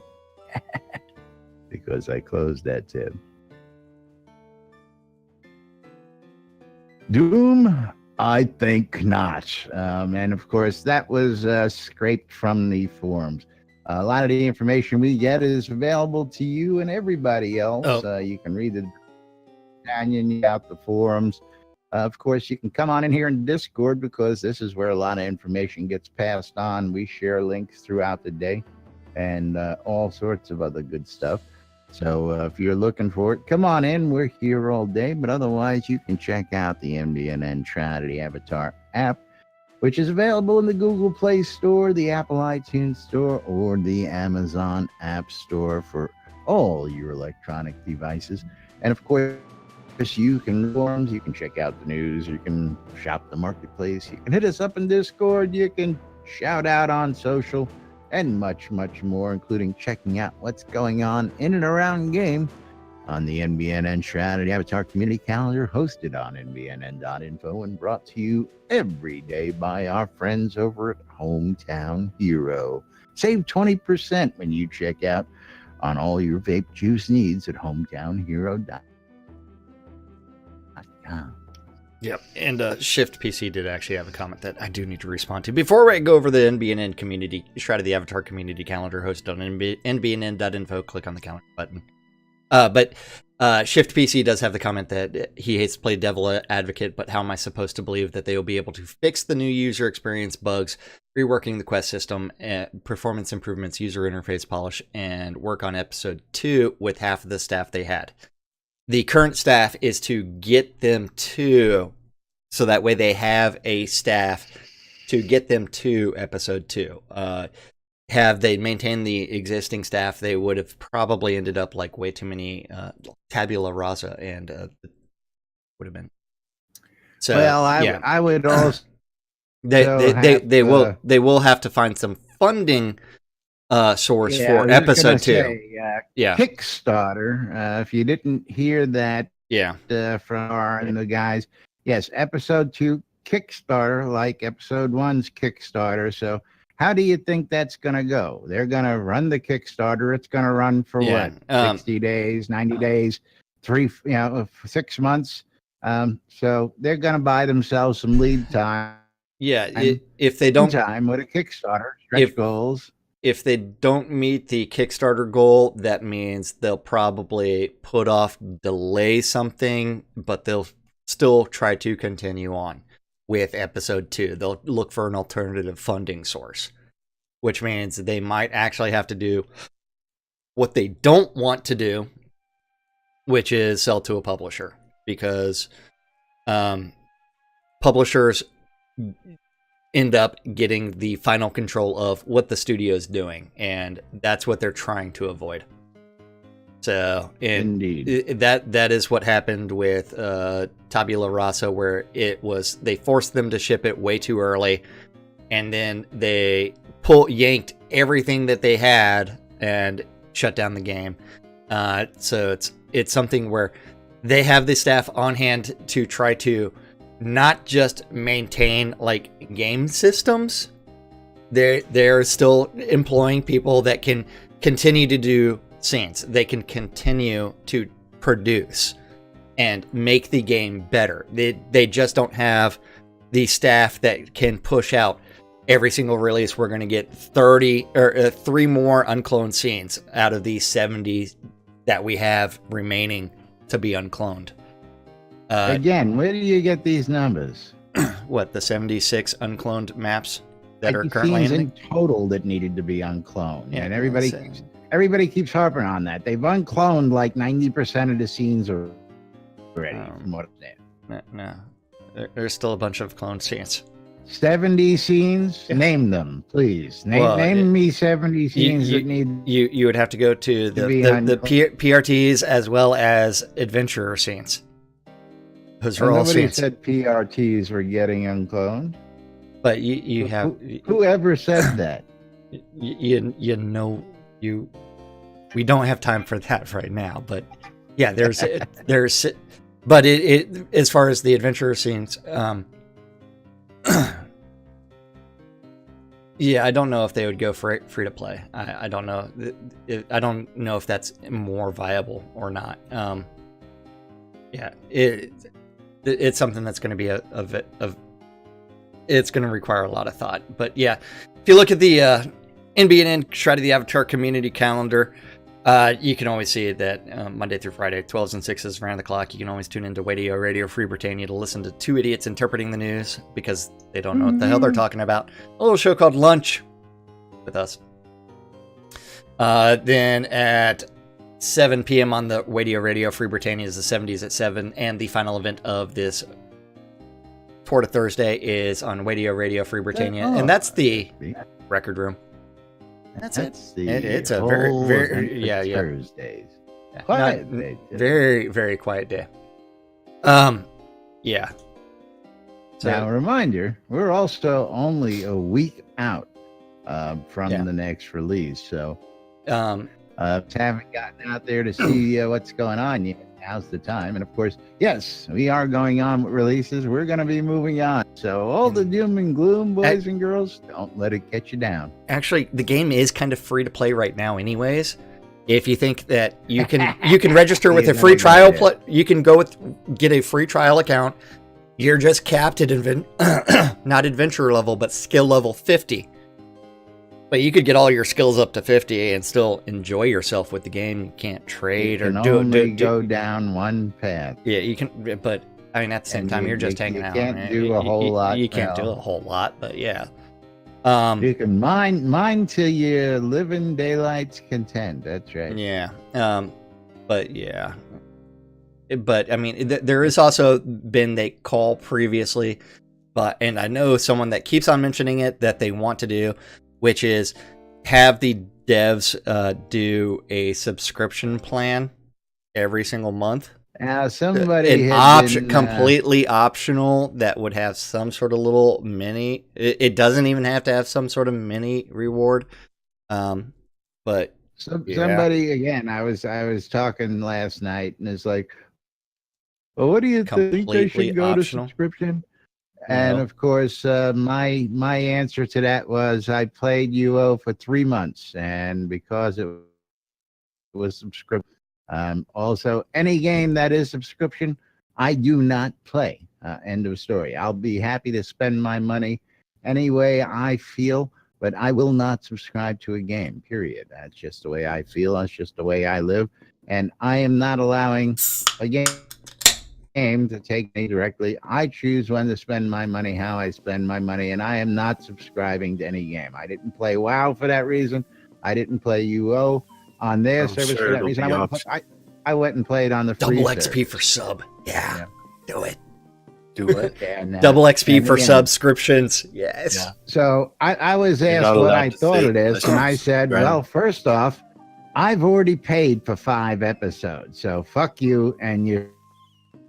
because I closed that tab. Doom? I think not. And of course, that was scraped from the forums. A lot of the information we get is available to you and everybody else. You can read the companion out the forums. Of course, you can come on in here in Discord because this is where a lot of information gets passed on. We share links throughout the day and all sorts of other good stuff. So if you're looking for it, come on in. We're here all day. But otherwise, you can check out the NBNN Shroud Avatar app, which is available in the Google Play Store, the Apple iTunes Store, or the Amazon App Store for all your electronic devices. And of course, you can forums, you can check out the news, you can shop the marketplace, you can hit us up in Discord, you can shout out on social, and much, much more, including checking out what's going on in and around game on the NBNN Shroud Avatar Community Calendar, hosted on nbnn.info and brought to you every day by our friends over at Hometown Hero. Save 20% when you check out on all your vape juice needs at hometownhero.com. Yep, and Shift PC did actually have a comment that I do need to respond to. Before I go over the NBNN community, Shroud of the Avatar community calendar hosted on nbnn.info, click on the calendar button. But Shift PC does have the comment that he hates to play devil advocate, but how am I supposed to believe that they will be able to fix the new user experience bugs, reworking the quest system, performance improvements, user interface polish, and work on episode 2 with half of the staff they had? The current staff is to get them to, so that way they have a staff to get them to episode 2. Have they maintained the existing staff, they would have probably ended up like way too many tabula rasa, and would have been. So, well, I would also. They will have to find some funding source for episode 2. Kickstarter. If you didn't hear that, from the guys, yes, episode 2 Kickstarter, like episode 1's Kickstarter. So, how do you think that's going to go? They're going to run the Kickstarter. It's going to run for 60 days, 90 days, 6 months. So they're going to buy themselves some lead time. Yeah, if they don't time with a Kickstarter, stretch goals. If they don't meet the Kickstarter goal, that means they'll probably delay something, but they'll still try to continue on with episode 2. They'll look for an alternative funding source, which means they might actually have to do what they don't want to do, which is sell to a publisher, because publishers end up getting the final control of what the studio is doing, and that's what they're trying to avoid. So, Indeed, that is what happened with Tabula Rasa, where they forced them to ship it way too early, and then they yanked everything that they had and shut down the game. So it's something where they have the staff on hand to try to not just maintain like game systems. They're still employing people that can continue to do scenes. They can continue to produce and make the game better. They just don't have the staff that can push out every single release. We're going to get 30 or 3 more uncloned scenes out of these 70 that we have remaining to be uncloned. Again, where do you get these numbers? What, the 76 uncloned maps that are 80 currently scenes in total that needed to be uncloned? Yeah, and everybody keeps harping on that. They've uncloned like 90% of the scenes already, from what I'm saying. No. There's still a bunch of cloned scenes. 70 scenes? Yeah. Name them, please. Name me 70 scenes that need... You would have to go to the PRTs as well as adventurer scenes. Those are all nobody scenes. said PRTs were getting uncloned. But you have... Whoever said that? We don't have time for that right now, but yeah, there's but it as far as the adventurer scenes, yeah, I don't know if they would go free to play. I don't know. I don't know if that's more viable or not. Yeah, it's something that's going to be it's going to require a lot of thought. But yeah, if you look at the NBNN Shroud of the Avatar community calendar, you can always see that Monday through Friday, 12s and 6s around the clock. You can always tune into Radio Free Britannia to listen to 2 idiots interpreting the news because they don't know what the hell they're talking about. A little show called Lunch with us. Then at 7 p.m. on the Radio Free Britannia is the 70s at 7, and the final event of this Tour to Thursday is on Radio Free Britannia, and that's the record room. That's it. It's a very Thursdays. Quiet day. Very, very quiet day. Yeah. So, now, a reminder, we're also only a week out from the next release, so haven't gotten out there to see what's going on yet. Now's the time. And of course, yes, we are going on with releases. We're going to be moving on. So all the doom and gloom, boys and girls, don't let it get you down. Actually, the game is kind of free to play right now anyways. If you think that you can register with a free trial, you can get a free trial account. You're just capped at not adventure level, but skill level 50. But you could get all your skills up to 50 and still enjoy yourself with the game. You can't trade or go down one path. Yeah, you can. But I mean, at the same time, you're just hanging out. You can't do a whole lot. You can't do a whole lot, but yeah. You can mine till you live in daylight's content. That's right. Yeah. But yeah. But I mean, there has also been the call previously, and I know someone that keeps on mentioning it that they want to do, which is have the devs do a subscription plan every single month. Now, somebody completely optional that would have some sort of little mini. It doesn't even have to have some sort of mini reward. But somebody again, I was talking last night, and it's like, well, what do you think they should go to subscription? And of course, my answer to that was I played UO for 3 months, and because it was subscription. Also, any game that is subscription, I do not play. End of story. I'll be happy to spend my money any way I feel, but I will not subscribe to a game, period. That's just the way I feel. That's just the way I live. And I am not allowing a game to take me directly. I choose when to spend my money, how I spend my money, and I am not subscribing to any game. I didn't play WoW for that reason. I didn't play UO on their service for that reason. I went and played on the free double service. XP for sub. Yeah, do it. Do what? And, Double XP and for again, subscriptions. Yes. Yeah. So I was You're asked not what allowed I to thought say of this, and I said, Right. well, first off, I've already paid for 5 episodes, so fuck you and your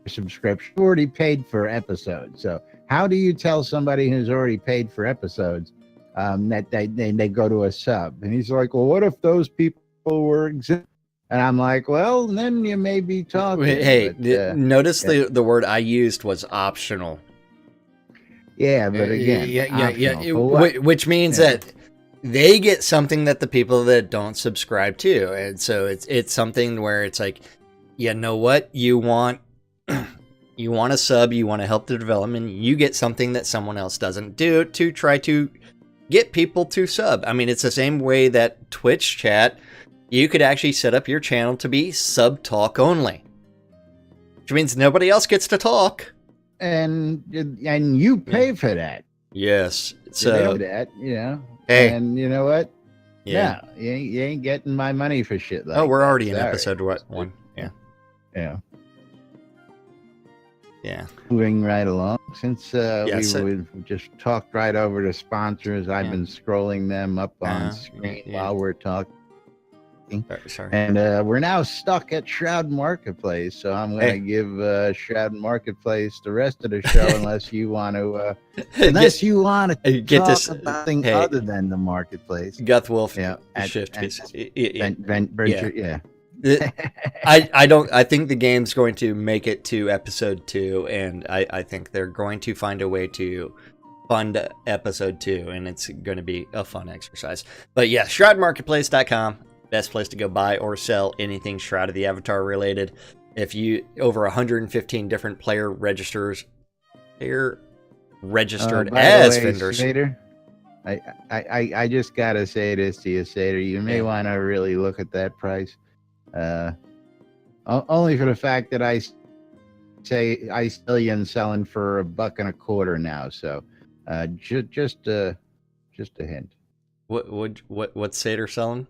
subscription. You already paid for episodes, so how do you tell somebody who's already paid for episodes that they go to a sub? And he's like, well, what if those people were exempt? And I'm like, well, then you may be talking. Hey, but, notice the word I used was optional. yeah, but again, optional. For what? Which means that they get something that the people that don't subscribe to, and so it's something where it's like, you know what, you want a sub, you want to help the development, you get something that someone else doesn't do to try to get people to sub. I mean, it's the same way that Twitch chat, you could actually set up your channel to be sub talk only, which means nobody else gets to talk. And you pay for that. Yes. So So that, hey, and you know what? yeah. No, you ain't getting my money for shit like Oh, we're that. already in Sorry. episode 1. Yeah. Yeah. Yeah. Moving right along. Since so- we've just talked right over to sponsors, I've Yeah. been scrolling them up on screen yeah. while we're talking. Sorry. And we're now stuck at Shroud Marketplace, so I'm going to give Shroud Marketplace the rest of the show, unless you want to, Get talk this- about something hey. other than the marketplace. Guth Wolf. Yeah, Shift. yeah. I think the game's going to make it to episode 2, and I think they're going to find a way to fund episode 2, and it's going to be a fun exercise. But yeah, shroudmarketplace.com, best place to go buy or sell anything Shroud of the Avatar related. If you over 115 different player registers, they're registered By as the way, vendors. Sater, I just gotta say this to you, Sater. You may want to really look at that price. Only for the fact that I still selling for $1.25 now. So, just a hint. What's Sater selling?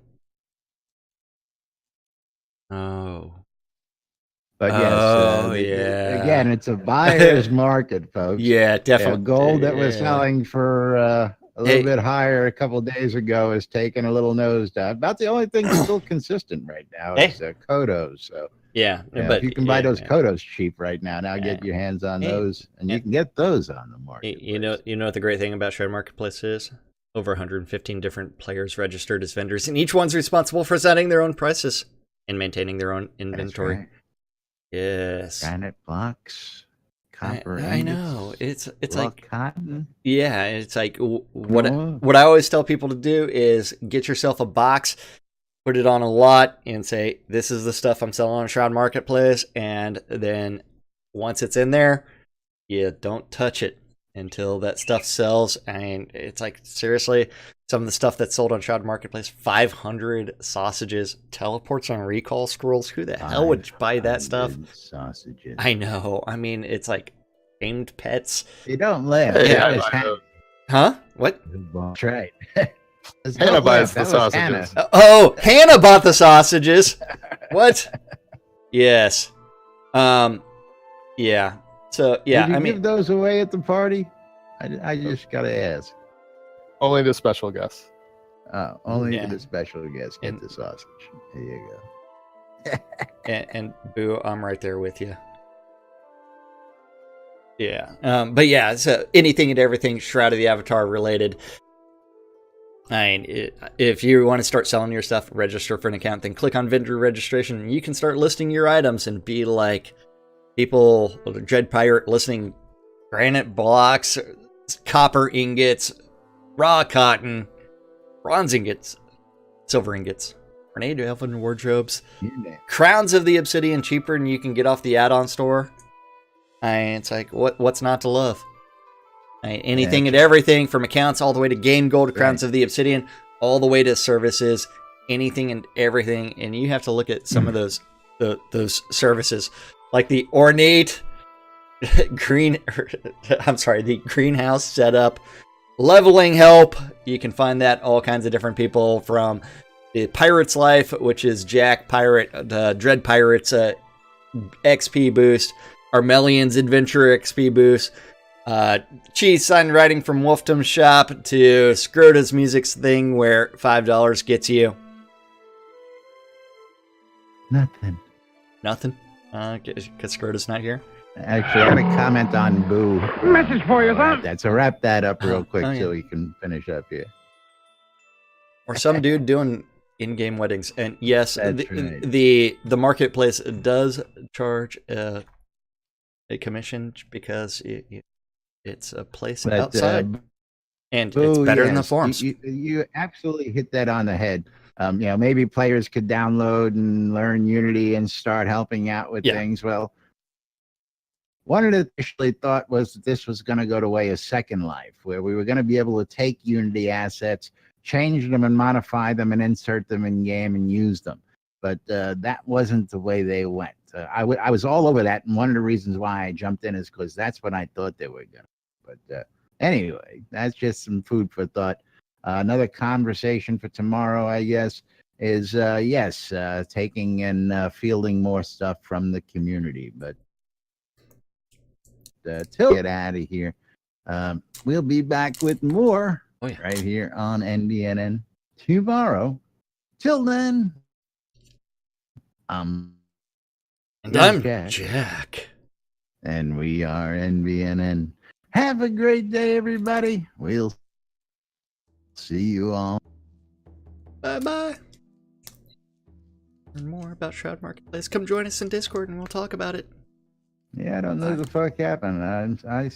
Oh. But yes, again, it's a buyer's market, folks. Yeah, definitely. Gold that was selling for a little bit higher a couple of days ago is taking a little nosedive. About the only thing still consistent right now is Kodos. So but if you can buy those Kodos cheap right now. Now get your hands on those, and you can get those on the market. You know what the great thing about Shroud Marketplace is? Over 115 different players registered as vendors, and each one's responsible for setting their own prices and maintaining their own inventory. Right. Yes. Granite blocks, copper. I know. It's like cotton. Yeah, it's like what I always tell people to do is get yourself a box, put it on a lot, and say, this is the stuff I'm selling on Shroud Marketplace, and then once it's in there, you don't touch it until that stuff sells. And it's like, seriously, some of the stuff that's sold on Shroud Marketplace, 500 sausages, teleports on recall scrolls. Who the hell would buy that stuff? Sausages. I know. I mean, it's like tamed pets. You don't live. Huh? What? That's right. Hannah buys the sausages. Oh, Hannah bought the sausages. What? Yes. Yeah. So yeah, Did you give those away at the party? I just gotta ask. Only the special guests. Only the special guests get the sausage. There you go. and Boo, I'm right there with you. Yeah. But yeah, so anything and everything Shroud of the Avatar related. I mean, if you want to start selling your stuff, register for an account, then click on vendor registration, and you can start listing your items and be like people, Dread Pirate, listing granite blocks, copper ingots, raw cotton, bronze ingots, silver ingots, grenade elven wardrobes, crowns of the obsidian cheaper than you can get off the add-on store. It's like, what's not to love? Anything and everything, from accounts all the way to game gold, crowns of the obsidian, all the way to services, anything and everything. And you have to look at some of those services, like the ornate the greenhouse setup, leveling help. You can find that all kinds of different people, from the Pirate's Life, which is Jack Pirate, the Dread Pirate's XP boost, Armelian's Adventure XP boost, Cheese signed writing from Wolfdom's shop, to Scrota's Music's thing where $5 gets you Nothing. nothing. Because Scrota's not here. Actually, I got a comment on Boo. Message for you, sir. That's so wrap that up real quick yeah. so we can finish up here. Or some dude doing in-game weddings. And yes, That's right. the marketplace does charge a commission because it's a place But, outside, and Boo, it's better than the yes, forums. You absolutely hit that on the head. Maybe players could download and learn Unity and start helping out with things. Well, one of the initially thought was that this was going to go to way a Second Life, where we were going to be able to take Unity assets, change them and modify them and insert them in game and use them. But that wasn't the way they went. I was all over that, and one of the reasons why I jumped in is because that's what I thought they were going to. But anyway, that's just some food for thought. Another conversation for tomorrow, I guess, is taking and fielding more stuff from the community. But till we get out of here, we'll be back with more right here on NBNN tomorrow. Till then, and I'm Jack. And we are NBNN. Have a great day, everybody. We'll see you all. Bye-bye. Learn more about Shroud Marketplace. Come join us in Discord and we'll talk about it. Yeah, I don't know what the fuck happened. I